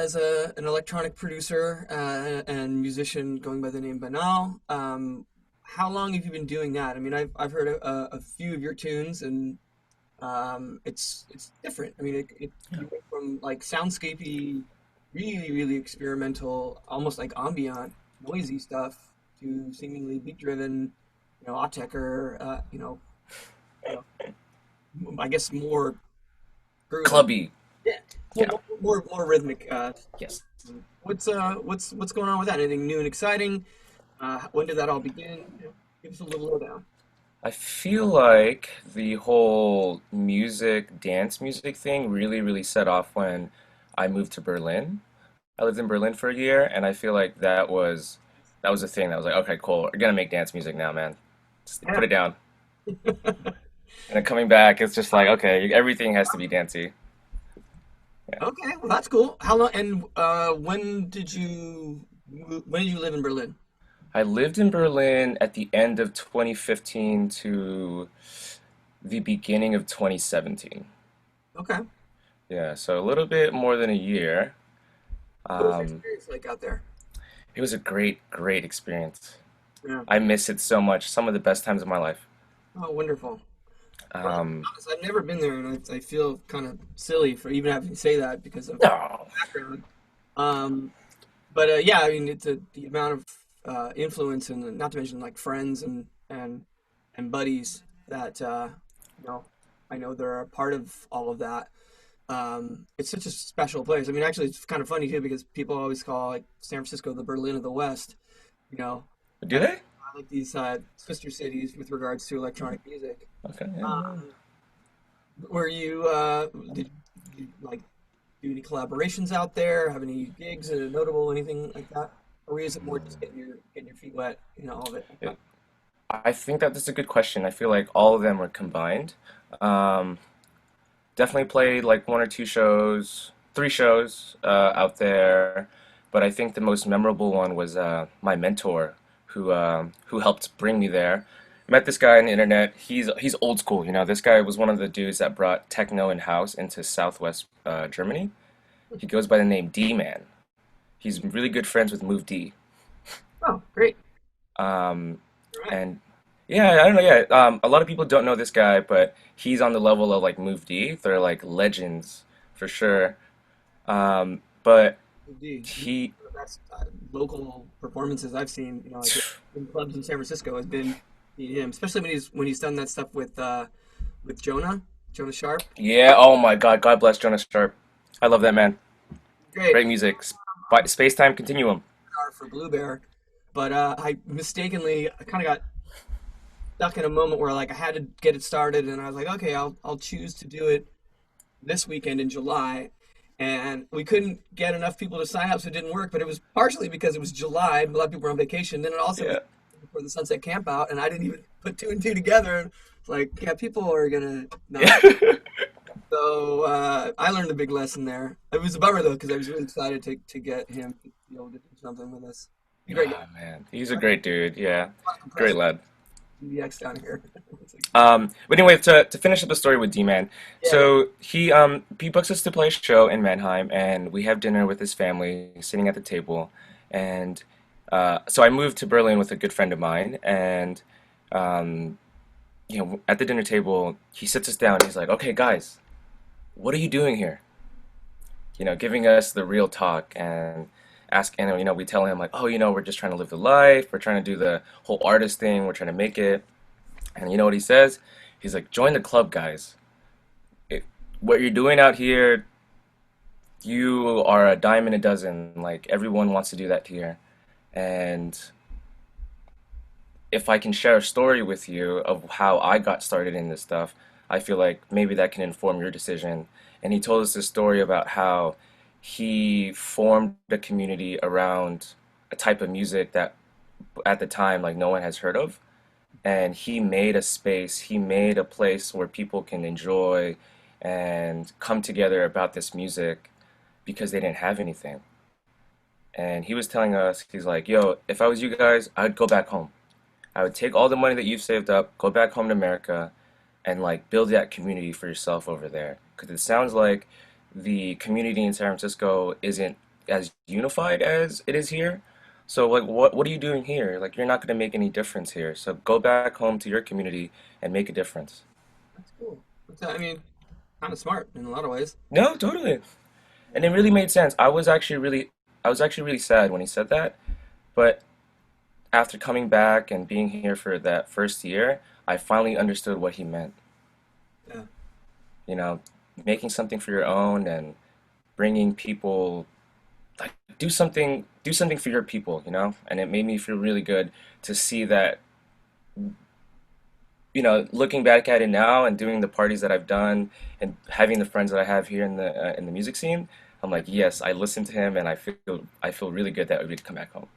as an electronic producer and musician going by the name Banal. How long have you been doing that? I mean, I've heard a few of your tunes, and it's different. I mean, you went from like soundscapey, really experimental, almost like ambient, noisy stuff to seemingly beat driven, Autechre, I guess more groovy. Clubby. Yeah, Yeah. more rhythmic. Yes. What's going on with that? Anything new and exciting? When did that all begin? Give us a little lowdown. I feel like the whole music, dance music thing really set off when I moved to Berlin. I lived in Berlin for a year, and I feel like that was a thing that was like, okay, cool, we're gonna make dance music now, man. Just put Yeah. it down. And then coming back, it's just like, okay, everything has to be dancey. Yeah. Okay, well that's cool. How long and when did you live in Berlin? I lived in Berlin at the end of 2015 to the beginning of 2017. Okay. Yeah, so a little bit more than a year. What was your Um, experience like out there? it was a great experience. Yeah. I miss it so much. Some of the best times of my life. Oh, wonderful. Well, I'll be Um, honest, I've never been there, and I feel kind of silly for even having to say that because of no. background. Um, but yeah, I mean, the amount of influence and not to mention like friends and buddies that you know I know they're a part of all of that. It's such a special place. I mean, actually, it's kind of funny too because people always call like San Francisco the Berlin of the West. You know, Do they? like these sister cities with regards to electronic music. Okay. Yeah, yeah. Um, were you did you like do any collaborations out there? Have any gigs, notable anything like that? Or is it more just getting your feet wet, all of it? It- I think that that's a good question. I feel like all of them were combined. Um, definitely played like one or two shows, three shows out there, but I think the most memorable one was my mentor who helped bring me there. Met this guy on the internet. He's old school, you know. This guy was one of the dudes that brought techno and house into Southwest Germany. He goes by the name D Man. He's really good friends with Move D. Oh, great. Um, All right. and yeah, I don't know. Yeah, a lot of people don't know this guy, but he's on the level of like Move D. They're like legends for sure. But Indeed. he, The best local performances I've seen, like in clubs in San Francisco has been him, especially when he's done that stuff with Jonah Sharp. yeah. Oh my God, God bless Jonas Sharp. I love that man. Great. Great music. Space Time Continuum. For Blue Bear, but I mistakenly I kind of got stuck in a moment where like I had to get it started, and I was like, okay, I'll choose to do it this weekend in July, and we couldn't get enough people to sign up, so it didn't work. But it was partially because it was July, a lot of people were on vacation. Then it also was Yeah. before the Sunset Camp out, and I didn't even put two and two together. It's like, yeah, people are gonna not. So I learned a big lesson there. It was a bummer though, because I was really excited to get him to be able to do something with us. He's a great guy. Oh man, he's a great dude. Yeah, A lot of great compressor lad. DX down here. It's like, But anyway, to finish up the story with D-Man, yeah. so he books us to play a show in Mannheim, and we have dinner with his family, sitting at the table, and so I moved to Berlin with a good friend of mine, and um, at the dinner table, he sits us down. He's like, "Okay, guys, what are you doing here?" Giving us the real talk and and we tell him like, "Oh, we're just trying to live the life. We're trying to do the whole artist thing. We're trying to make it." And you know what he says? He's like, join the club, guys. It, what you're doing out here, you are a dime in a dozen. Like, everyone wants to do that here. And if I can share a story with you of how I got started in this stuff, I feel like maybe that can inform your decision. And he told us this story about how he formed a community around a type of music that at the time, like, no one has heard of, and he made a space, he made a place where people can enjoy and come together about this music because they didn't have anything. And he was telling us, he's like, yo, if I was you guys, I'd go back home. I would take all the money that you've saved up, go back home to America, and like build that community for yourself over there. Because it sounds like the community in San Francisco isn't as unified as it is here. So like what are you doing here? Like you're not going to make any difference here. So go back home to your community and make a difference. That's cool. I mean, kind of smart in a lot of ways. No, totally. And it really made sense. I was actually really sad when he said that, but after coming back and being here for that first year, I finally understood what he meant. Yeah, You know, making something for your own and bringing people like do something for your people, you know? And it made me feel really good to see that, you know, looking back at it now and doing the parties that I've done and having the friends that I have here in the music scene, I'm yeah. like, yes, I listened to him and I feel really good that we could come back home.